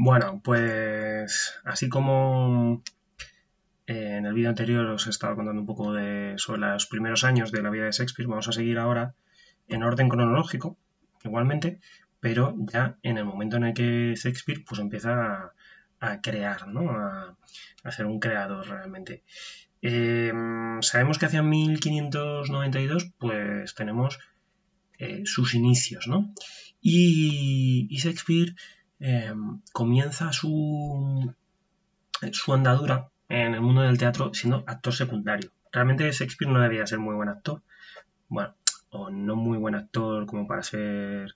Bueno, pues así como en el vídeo anterior os he estado contando un poco sobre los primeros años de la vida de Shakespeare, vamos a seguir ahora en orden cronológico, igualmente, pero ya en el momento en el que Shakespeare pues empieza a crear, ¿no? A ser un creador realmente. Sabemos que hacia 1592 pues tenemos sus inicios, ¿no? Y Shakespeare eh, comienza su andadura en el mundo del teatro siendo actor secundario. Realmente Shakespeare no debía ser muy buen actor, bueno, o no muy buen actor como para ser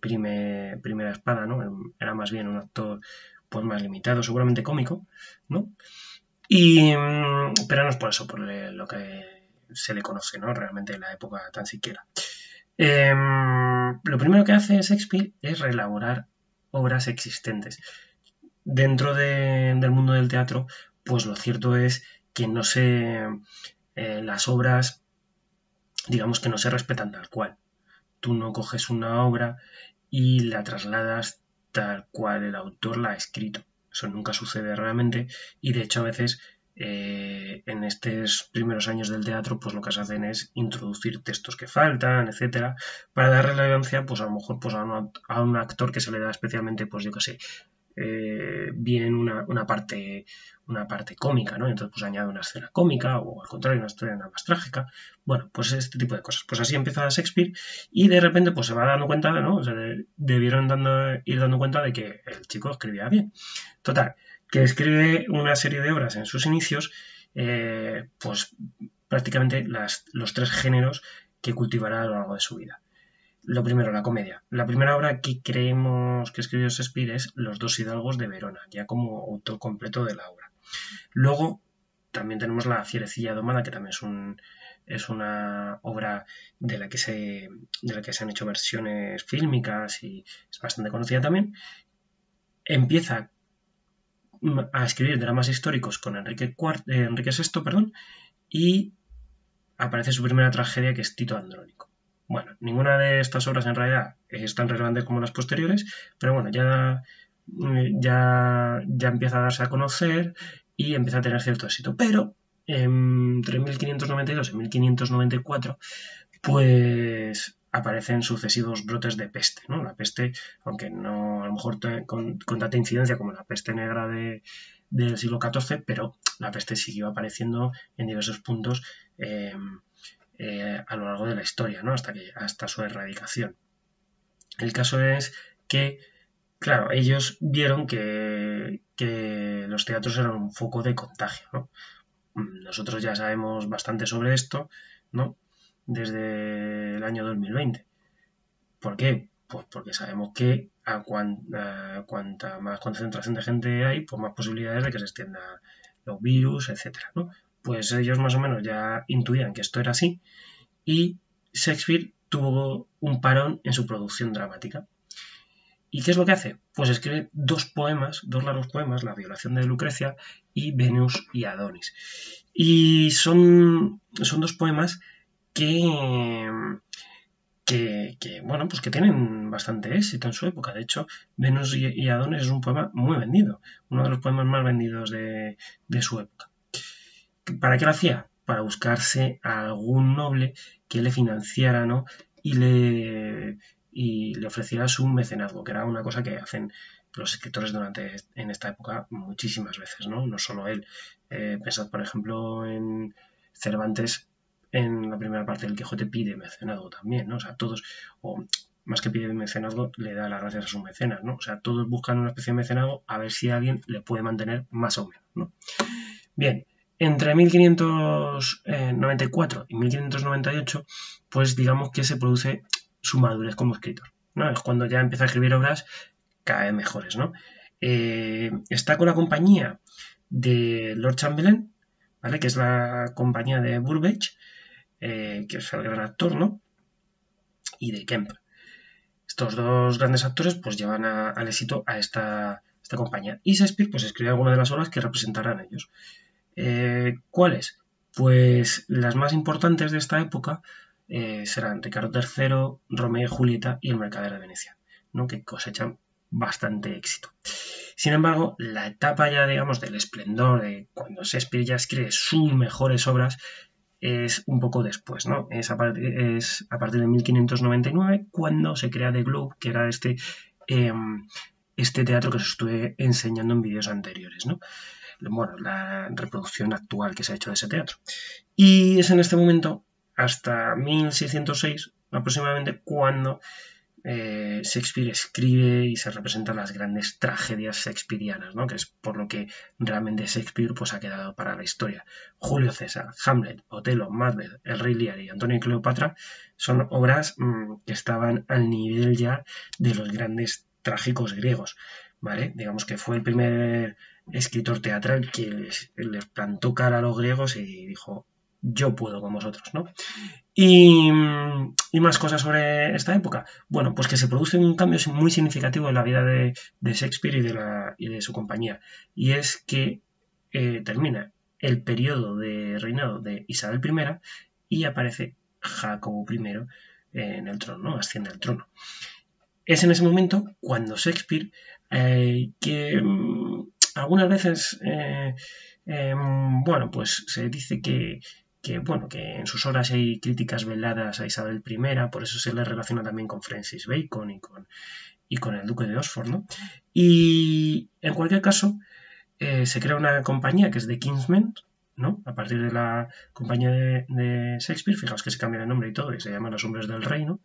primera espada, ¿no? Era más bien un actor pues más limitado, seguramente cómico, ¿no? Pero no es por eso, por lo que se le conoce, ¿no? Realmente en la época tan siquiera. Lo primero que hace Shakespeare es reelaborar obras existentes. Dentro del mundo del teatro, pues lo cierto es que no se. Las obras, digamos que no se respetan tal cual. Tú no coges una obra y la trasladas tal cual el autor la ha escrito. Eso nunca sucede realmente y de hecho a veces en estos primeros años del teatro pues lo que se hacen es introducir textos que faltan, etcétera, para dar relevancia pues a lo mejor pues a un actor que se le da especialmente pues yo que sé, bien una parte cómica, ¿no? Entonces, pues añade una escena cómica o al contrario, una escena más trágica. Bueno, pues este tipo de cosas. Pues así empieza Shakespeare y de repente pues se va dando cuenta, ¿no? O sea, debieron ir dando cuenta de que el chico escribía bien. Total, que escribe una serie de obras en sus inicios, pues prácticamente los tres géneros que cultivará a lo largo de su vida. Lo primero, la comedia. La primera obra que creemos que escribió Shakespeare es Los dos hidalgos de Verona, ya como autor completo de la obra. Luego, también tenemos La fierecilla domada, que también es una obra de la que se han hecho versiones fílmicas y es bastante conocida también. Empieza a escribir dramas históricos con Enrique VI, perdón, y aparece su primera tragedia, que es Tito Andrónico. Bueno, ninguna de estas obras en realidad es tan relevante como las posteriores, pero bueno, ya empieza a darse a conocer y empieza a tener cierto éxito. Pero entre 1592 y 1594, pues aparecen sucesivos brotes de peste, ¿no? La peste, aunque no a lo mejor con tanta incidencia como la peste negra del siglo XIV, pero la peste siguió apareciendo en diversos puntos a lo largo de la historia, ¿no? Hasta su erradicación. El caso es que, claro, ellos vieron que los teatros eran un foco de contagio, ¿no? Nosotros ya sabemos bastante sobre esto, ¿no? Desde el año 2020. ¿Por qué? Pues porque sabemos que cuanta más concentración de gente hay, pues más posibilidades de que se extienda los virus, etcétera, ¿no? Pues ellos más o menos ya intuían que esto era así y Shakespeare tuvo un parón en su producción dramática. ¿Y qué es lo que hace? Pues escribe dos largos poemas, La violación de Lucrecia y Venus y Adonis. Y son dos poemas que, bueno, pues que tienen bastante éxito en su época. De hecho, Venus y Adonis es un poema muy vendido, uno de los poemas más vendidos de su época. ¿Para qué lo hacía? Para buscarse a algún noble que le financiara, ¿no? Y le ofreciera su mecenazgo, que era una cosa que hacen los escritores en esta época muchísimas veces, ¿no? No solo él. Pensad, por ejemplo, en Cervantes, en la primera parte del Quijote pide mecenazgo también, ¿no? O sea, todos, o más que pide mecenazgo, le da las gracias a sus mecenas, ¿no? O sea, todos buscan una especie de mecenazgo a ver si alguien le puede mantener más o menos, ¿no? Bien, entre 1594 y 1598, pues digamos que se produce su madurez como escritor, ¿no? Es cuando ya empieza a escribir obras cada vez mejores, ¿no? Está con la compañía de Lord Chamberlain, ¿vale? Que es la compañía de Burbage, que es el gran actor, ¿no? Y de Kemp. Estos dos grandes actores pues llevan al éxito a esta compañía. Y Shakespeare pues escribe algunas de las obras que representarán a ellos. ¿Cuáles? Pues las más importantes de esta época serán Ricardo III, Romeo y Julieta y El mercader de Venecia, ¿no? Que cosechan bastante éxito. Sin embargo, la etapa ya, digamos, del esplendor, de cuando Shakespeare ya escribe sus mejores obras, es un poco después, ¿no? Es a partir de 1599 cuando se crea The Globe, que era este teatro que os estuve enseñando en vídeos anteriores, ¿no? Bueno, la reproducción actual que se ha hecho de ese teatro. Y es en este momento, hasta 1606 aproximadamente, cuando Shakespeare escribe y se representan las grandes tragedias shakespearianas, ¿no? Que es por lo que realmente Shakespeare pues, ha quedado para la historia. Julio César, Hamlet, Otelo, Macbeth, El Rey Lear y Antonio y Cleopatra son obras que estaban al nivel ya de los grandes trágicos griegos, ¿vale? Digamos que fue el primer escritor teatral que les plantó cara a los griegos y dijo, yo puedo con vosotros, ¿no? Y más cosas sobre esta época. Bueno, pues que se produce un cambio muy significativo en la vida de Shakespeare y de su compañía. Y es que termina el periodo de reinado de Isabel I y aparece Jacobo I en el trono, ¿no? Asciende al trono. Es en ese momento cuando Shakespeare, que algunas veces, bueno, pues se dice que en sus obras hay críticas veladas a Isabel I, por eso se le relaciona también con Francis Bacon y con el duque de Oxford, ¿no? Y en cualquier caso, se crea una compañía que es The King's Men, ¿no? A partir de la compañía de Shakespeare, fijaos que se cambia de nombre y todo, y se llama Los Hombres del Reino,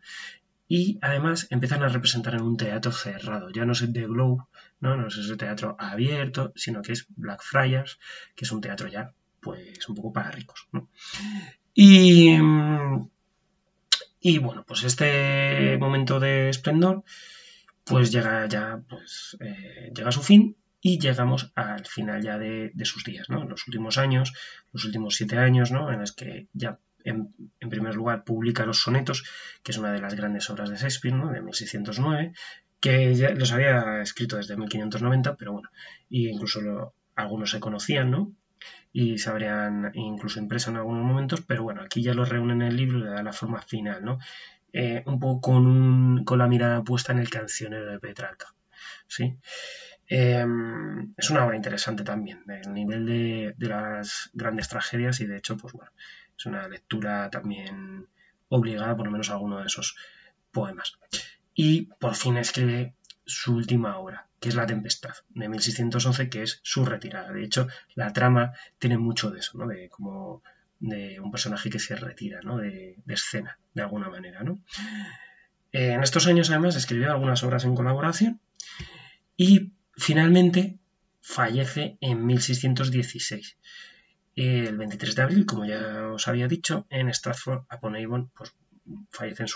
y además empiezan a representar en un teatro cerrado, ya no es The Globe, no es ese teatro abierto, sino que es Blackfriars, que es un teatro ya pues un poco para ricos, ¿no? Y bueno, pues este momento de esplendor pues llega ya llega a su fin y llegamos al final ya de sus días, ¿no? Los últimos años, los últimos 7 años, ¿no? En los que ya en primer lugar publica los sonetos, que es una de las grandes obras de Shakespeare, ¿no? De 1609, que ya los había escrito desde 1590, pero bueno, y incluso algunos se conocían, ¿no? Y se habrían incluso impreso en algunos momentos, pero bueno, aquí ya los reúnen en el libro y le da la forma final, ¿no? Un poco con la mirada puesta en el cancionero de Petrarca, ¿sí? Es una obra interesante también, del nivel de las grandes tragedias y de hecho, pues bueno, es una lectura también obligada, por lo menos a alguno de esos poemas. Y por fin escribe su última obra, que es La Tempestad, de 1611, que es su retirada. De hecho, la trama tiene mucho de eso, ¿no? De como de un personaje que se retira, ¿no? De escena, de alguna manera, ¿no? En estos años, además, escribió algunas obras en colaboración y finalmente fallece en 1616. El 23 de abril, como ya os había dicho, en Stratford-upon-Avon, pues fallece en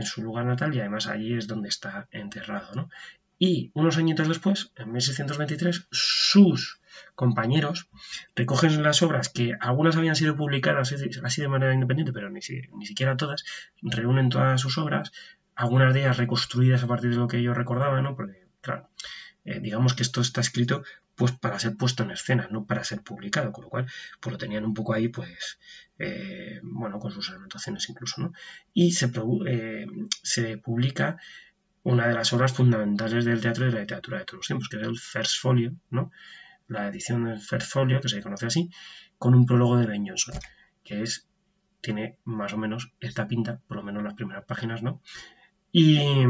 su lugar natal y además allí es donde está enterrado, ¿no? Y unos añitos después, en 1623, sus compañeros recogen las obras que algunas habían sido publicadas así de manera independiente, pero ni siquiera todas, reúnen todas sus obras, algunas de ellas reconstruidas a partir de lo que ellos recordaban, ¿no? Porque, claro, digamos que esto está escrito pues para ser puesto en escena, no para ser publicado, con lo cual pues lo tenían un poco ahí, pues, bueno, con sus anotaciones incluso, ¿no? Y se publica una de las obras fundamentales del teatro y de la literatura de todos los tiempos, que es el First Folio, ¿no? La edición del First Folio, que se conoce así, con un prólogo de Ben Jonson, que tiene más o menos esta pinta, por lo menos las primeras páginas, ¿no? Y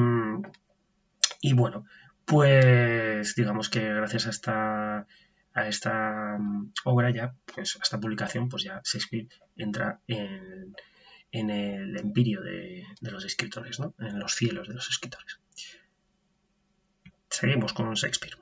bueno, pues digamos que gracias a esta obra ya, pues a esta publicación, pues ya Shakespeare entra en el empirio de los escritores, ¿no? En los cielos de los escritores. Seguimos con Shakespeare.